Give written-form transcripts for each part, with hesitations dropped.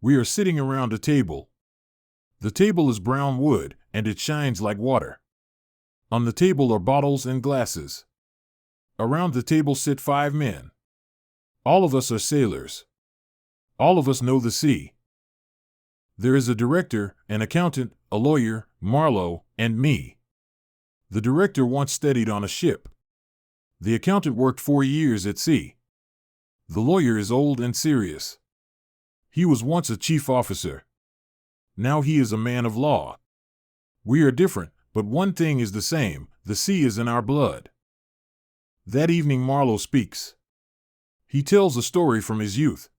We are sitting around a table. The table is brown wood, and it shines like water. On the table are bottles and glasses. Around the table sit 5 men. All of us are sailors. All of us know the sea. There is a director, an accountant, a lawyer, Marlow, and me. The director once studied on a ship. The accountant worked 4 years at sea. The lawyer is old and serious. He was once a chief officer. Now he is a man of law. We are different, but one thing is the same: the sea is in our blood. That evening Marlow speaks. He tells a story from his youth.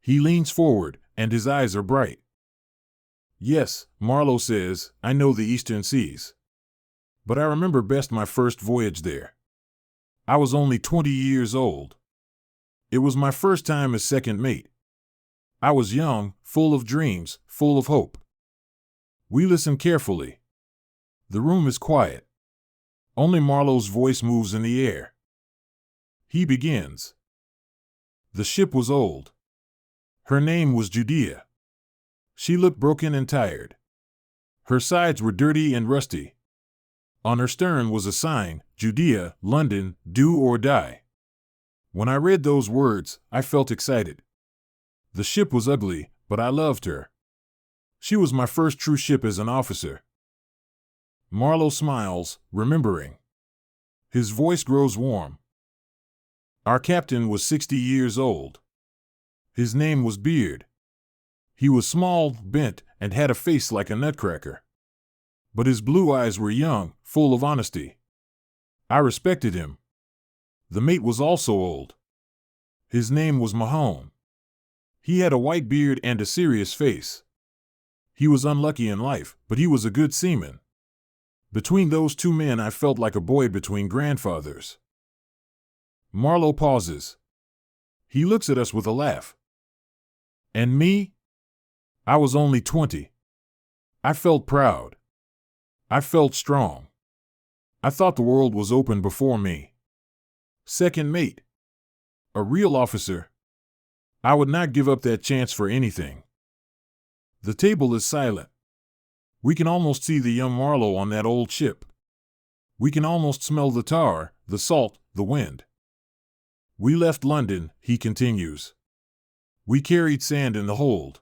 He leans forward, and his eyes are bright. Yes, Marlow says, I know the eastern seas. But I remember best my first voyage there. I was only 20 years old. It was my first time as second mate. I was young, full of dreams, full of hope. We listen carefully. The room is quiet. Only Marlow's voice moves in the air. He begins. The ship was old. Her name was Judea. She looked broken and tired. Her sides were dirty and rusty. On her stern was a sign, Judea, London, do or die. When I read those words, I felt excited. The ship was ugly, but I loved her. She was my first true ship as an officer. Marlow smiles, remembering. His voice grows warm. Our captain was 60 years old. His name was Beard. He was small, bent, and had a face like a nutcracker. But his blue eyes were young, full of honesty. I respected him. The mate was also old. His name was Mahone. He had a white beard and a serious face. He was unlucky in life, but he was a good seaman. Between those 2 men I felt like a boy between grandfathers. Marlow pauses. He looks at us with a laugh. And me? I was only 20. I felt proud. I felt strong. I thought the world was open before me. Second mate. A real officer. I would not give up that chance for anything. The table is silent. We can almost see the young Marlow on that old ship. We can almost smell the tar, the salt, the wind. We left London, he continues. We carried sand in the hold.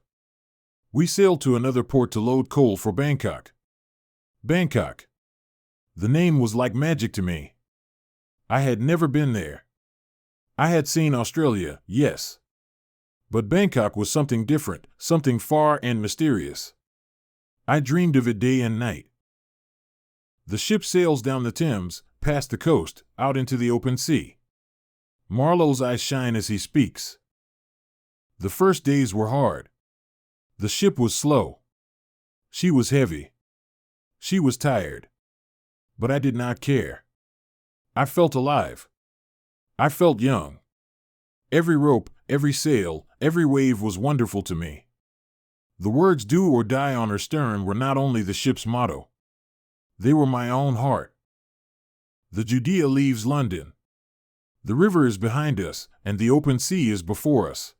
We sailed to another port to load coal for Bangkok. Bangkok. The name was like magic to me. I had never been there. I had seen Australia, yes. But Bangkok was something different, something far and mysterious. I dreamed of it day and night. The ship sails down the Thames, past the coast, out into the open sea. Marlow's eyes shine as he speaks. The first days were hard. The ship was slow. She was heavy. She was tired. But I did not care. I felt alive. I felt young. Every rope, every sail, every wave was wonderful to me. The words "do or die" on her stern were not only the ship's motto. They were my own heart. The Judea leaves London. The river is behind us, and the open sea is before us.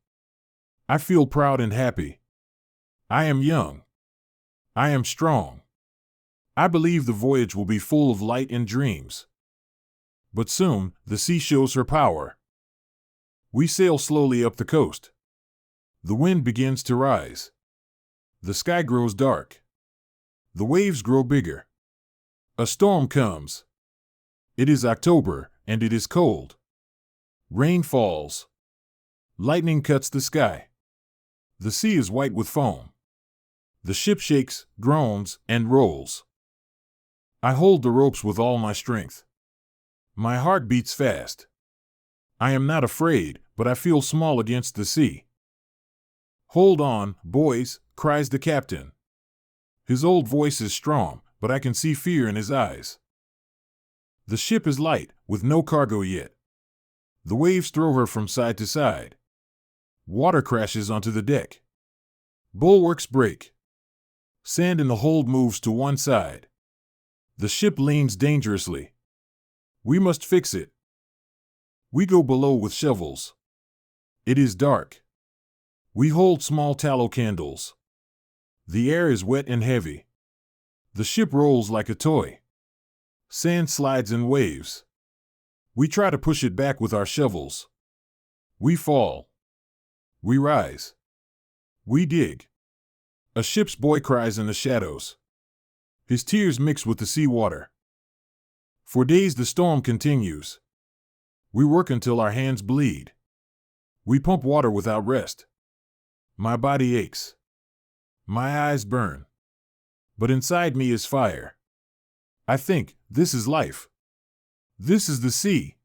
I feel proud and happy. I am young. I am strong. I believe the voyage will be full of light and dreams. But soon, the sea shows her power. We sail slowly up the coast. The wind begins to rise. The sky grows dark. The waves grow bigger. A storm comes. It is October, and it is cold. Rain falls. Lightning cuts the sky. The sea is white with foam. The ship shakes, groans, and rolls. I hold the ropes with all my strength. My heart beats fast. I am not afraid, but I feel small against the sea. "Hold on, boys," cries the captain. His old voice is strong, but I can see fear in his eyes. The ship is light, with no cargo yet. The waves throw her from side to side. Water crashes onto the deck. Bulwarks break. Sand in the hold moves to one side. The ship leans dangerously. We must fix it. We go below with shovels. It is dark. We hold small tallow candles. The air is wet and heavy. The ship rolls like a toy. Sand slides in waves. We try to push it back with our shovels. We fall. We rise. We dig. A ship's boy cries in the shadows. His tears mix with the sea water. For days the storm continues. We work until our hands bleed. We pump water without rest. My body aches. My eyes burn. But inside me is fire. I think, this is life. This is the sea.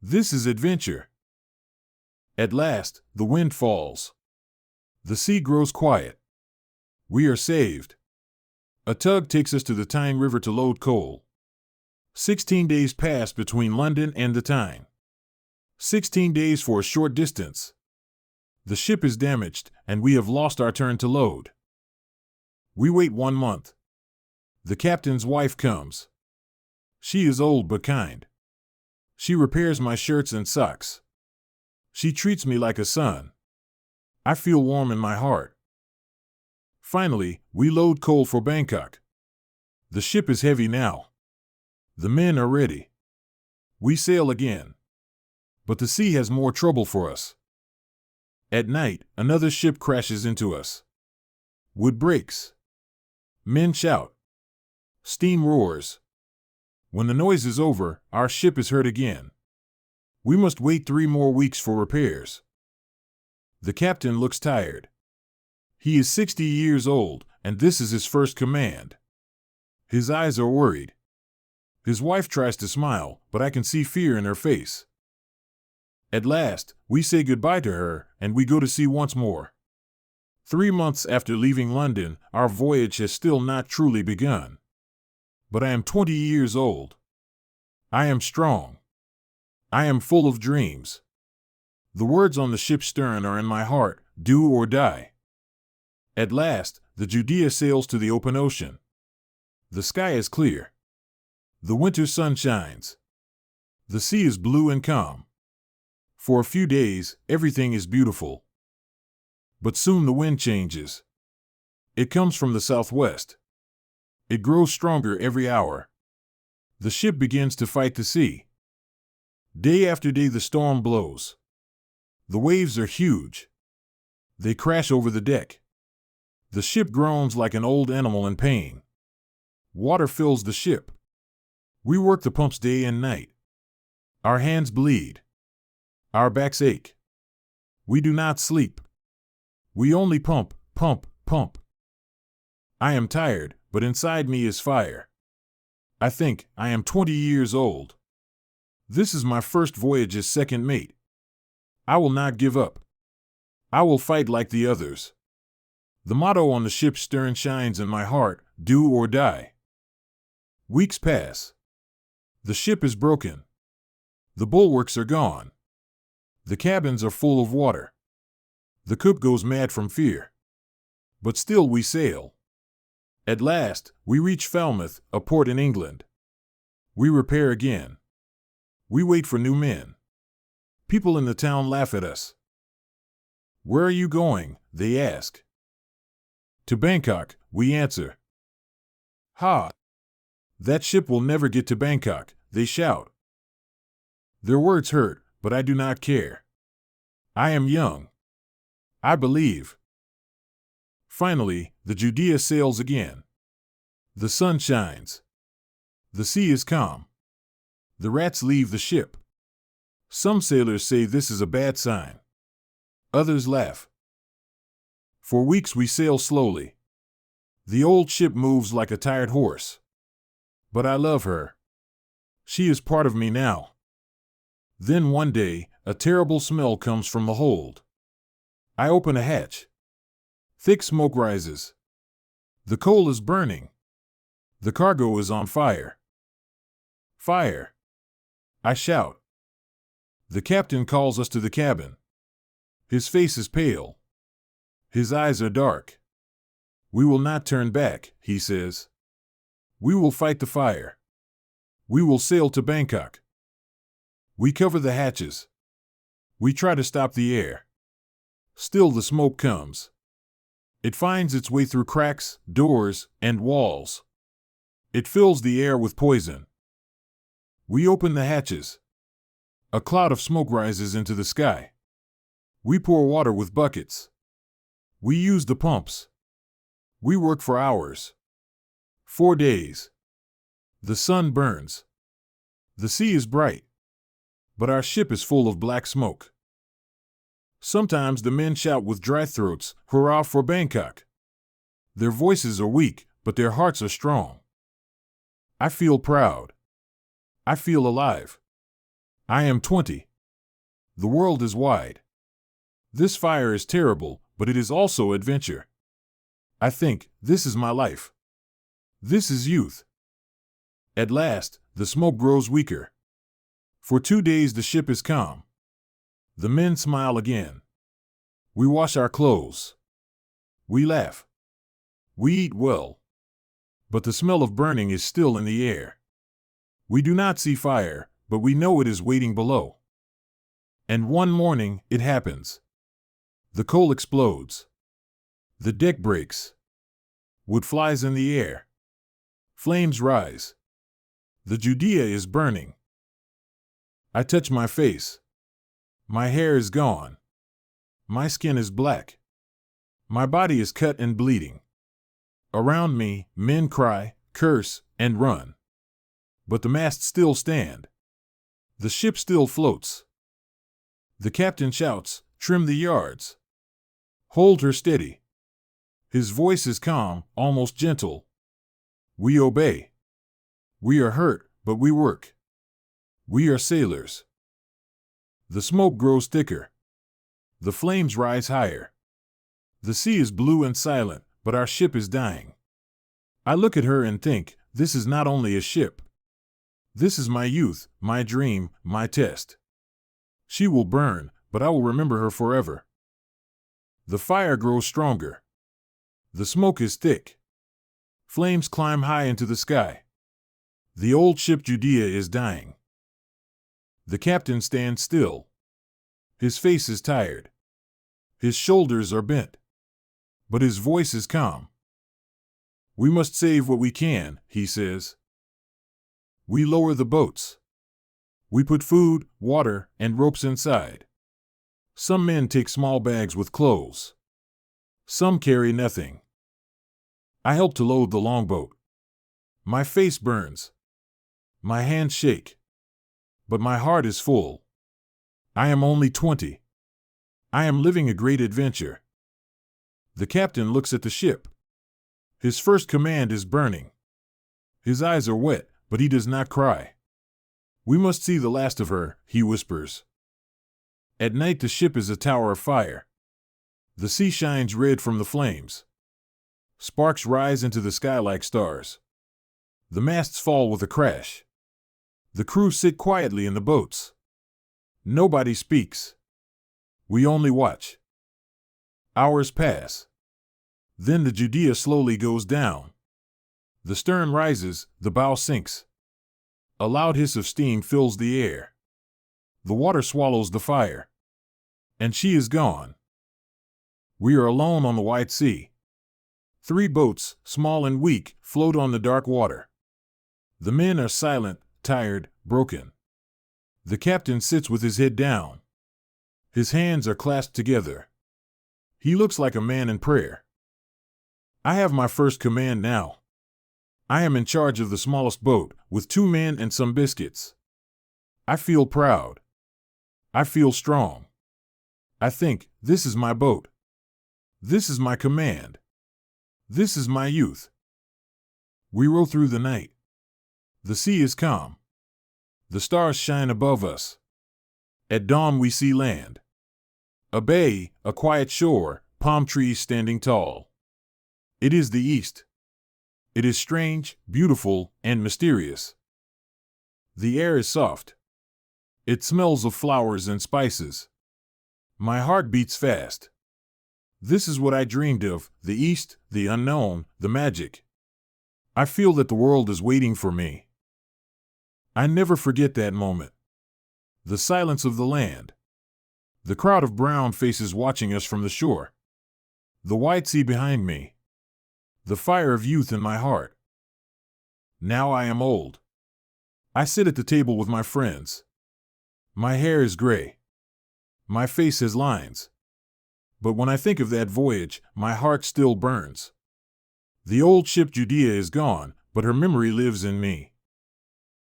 This is adventure. At last, the wind falls. The sea grows quiet. We are saved. A tug takes us to the Tyne River to load coal. 16 days pass between London and the Tyne. 16 days for a short distance. The ship is damaged, and we have lost our turn to load. We wait 1 month. The captain's wife comes. She is old but kind. She repairs my shirts and socks. She treats me like a son. I feel warm in my heart. Finally, we load coal for Bangkok. The ship is heavy now. The men are ready. We sail again. But the sea has more trouble for us. At night, another ship crashes into us. Wood breaks. Men shout. Steam roars. When the noise is over, our ship is hurt again. We must wait 3 more weeks for repairs. The captain looks tired. He is 60 years old, and this is his first command. His eyes are worried. His wife tries to smile, but I can see fear in her face. At last, we say goodbye to her, and we go to sea once more. 3 months after leaving London, our voyage has still not truly begun. But I am 20 years old. I am strong. I am full of dreams. The words on the ship's stern are in my heart, do or die. At last, the Judea sails to the open ocean. The sky is clear. The winter sun shines. The sea is blue and calm. For a few days, everything is beautiful. But soon the wind changes. It comes from the southwest. It grows stronger every hour. The ship begins to fight the sea. Day after day the storm blows. The waves are huge. They crash over the deck. The ship groans like an old animal in pain. Water fills the ship. We work the pumps day and night. Our hands bleed. Our backs ache. We do not sleep. We only pump, pump, pump. I am tired, but inside me is fire. I think I am 20 years old. This is my first voyage as second mate. I will not give up. I will fight like the others. The motto on the ship's stern shines in my heart, do or die. Weeks pass. The ship is broken. The bulwarks are gone. The cabins are full of water. The cook goes mad from fear. But still we sail. At last, we reach Falmouth, a port in England. We repair again. We wait for new men. People in the town laugh at us. Where are you going? They ask. To Bangkok, we answer. Ha! That ship will never get to Bangkok, they shout. Their words hurt, but I do not care. I am young. I believe. Finally, the Judea sails again. The sun shines. The sea is calm. The rats leave the ship. Some sailors say this is a bad sign. Others laugh. For weeks we sail slowly. The old ship moves like a tired horse. But I love her. She is part of me now. Then one day, a terrible smell comes from the hold. I open a hatch. Thick smoke rises. The coal is burning. The cargo is on fire. Fire! I shout. The captain calls us to the cabin. His face is pale. His eyes are dark. We will not turn back, he says. We will fight the fire. We will sail to Bangkok. We cover the hatches. We try to stop the air. Still the smoke comes. It finds its way through cracks, doors, and walls. It fills the air with poison. We open the hatches. A cloud of smoke rises into the sky. We pour water with buckets. We use the pumps. We work for hours. 4 days. The sun burns. The sea is bright. But our ship is full of black smoke. Sometimes the men shout with dry throats, "Hurrah for Bangkok!" Their voices are weak, but their hearts are strong. I feel proud. I feel alive. I am 20. The world is wide. This fire is terrible, but it is also adventure. I think, this is my life. This is youth. At last, the smoke grows weaker. For 2 days the ship is calm. The men smile again. We wash our clothes. We laugh. We eat well. But the smell of burning is still in the air. We do not see fire, but we know it is waiting below. And one morning, it happens. The coal explodes. The deck breaks. Wood flies in the air. Flames rise. The Judea is burning. I touch my face. My hair is gone. My skin is black. My body is cut and bleeding. Around me, men cry, curse, and run. But the masts still stand. The ship still floats. The captain shouts, "Trim the yards. Hold her steady." His voice is calm, almost gentle. We obey. We are hurt, but we work. We are sailors. The smoke grows thicker. The flames rise higher. The sea is blue and silent, but our ship is dying. I look at her and think, this is not only a ship. This is my youth, my dream, my test. She will burn, but I will remember her forever. The fire grows stronger. The smoke is thick. Flames climb high into the sky. The old ship Judea is dying. The captain stands still. His face is tired. His shoulders are bent. But his voice is calm. "We must save what we can," he says. We lower the boats. We put food, water, and ropes inside. Some men take small bags with clothes. Some carry nothing. I help to load the longboat. My face burns. My hands shake. But my heart is full. I am only 20. I am living a great adventure. The captain looks at the ship. His first command is burning. His eyes are wet, but he does not cry. "We must see the last of her," he whispers. At night the ship is a tower of fire. The sea shines red from the flames. Sparks rise into the sky like stars. The masts fall with a crash. The crew sit quietly in the boats. Nobody speaks. We only watch. Hours pass. Then the Judea slowly goes down. The stern rises, the bow sinks. A loud hiss of steam fills the air. The water swallows the fire. And she is gone. We are alone on the wide sea. 3 boats, small and weak, float on the dark water. The men are silent, tired, broken. The captain sits with his head down. His hands are clasped together. He looks like a man in prayer. I have my first command now. I am in charge of the smallest boat, with 2 men and some biscuits. I feel proud. I feel strong. I think, this is my boat. This is my command. This is my youth. We row through the night. The sea is calm. The stars shine above us. At dawn we see land. A bay, a quiet shore, palm trees standing tall. It is the east. It is strange, beautiful, and mysterious. The air is soft. It smells of flowers and spices. My heart beats fast. This is what I dreamed of, the east, the unknown, the magic. I feel that the world is waiting for me. I never forget that moment. The silence of the land. The crowd of brown faces watching us from the shore. The white sea behind me. The fire of youth in my heart. Now I am old. I sit at the table with my friends. My hair is gray. My face has lines. But when I think of that voyage, my heart still burns. The old ship Judea is gone, but her memory lives in me.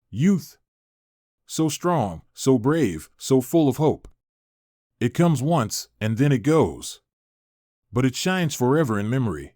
Youth. So strong, so brave, so full of hope. It comes once, and then it goes. But it shines forever in memory.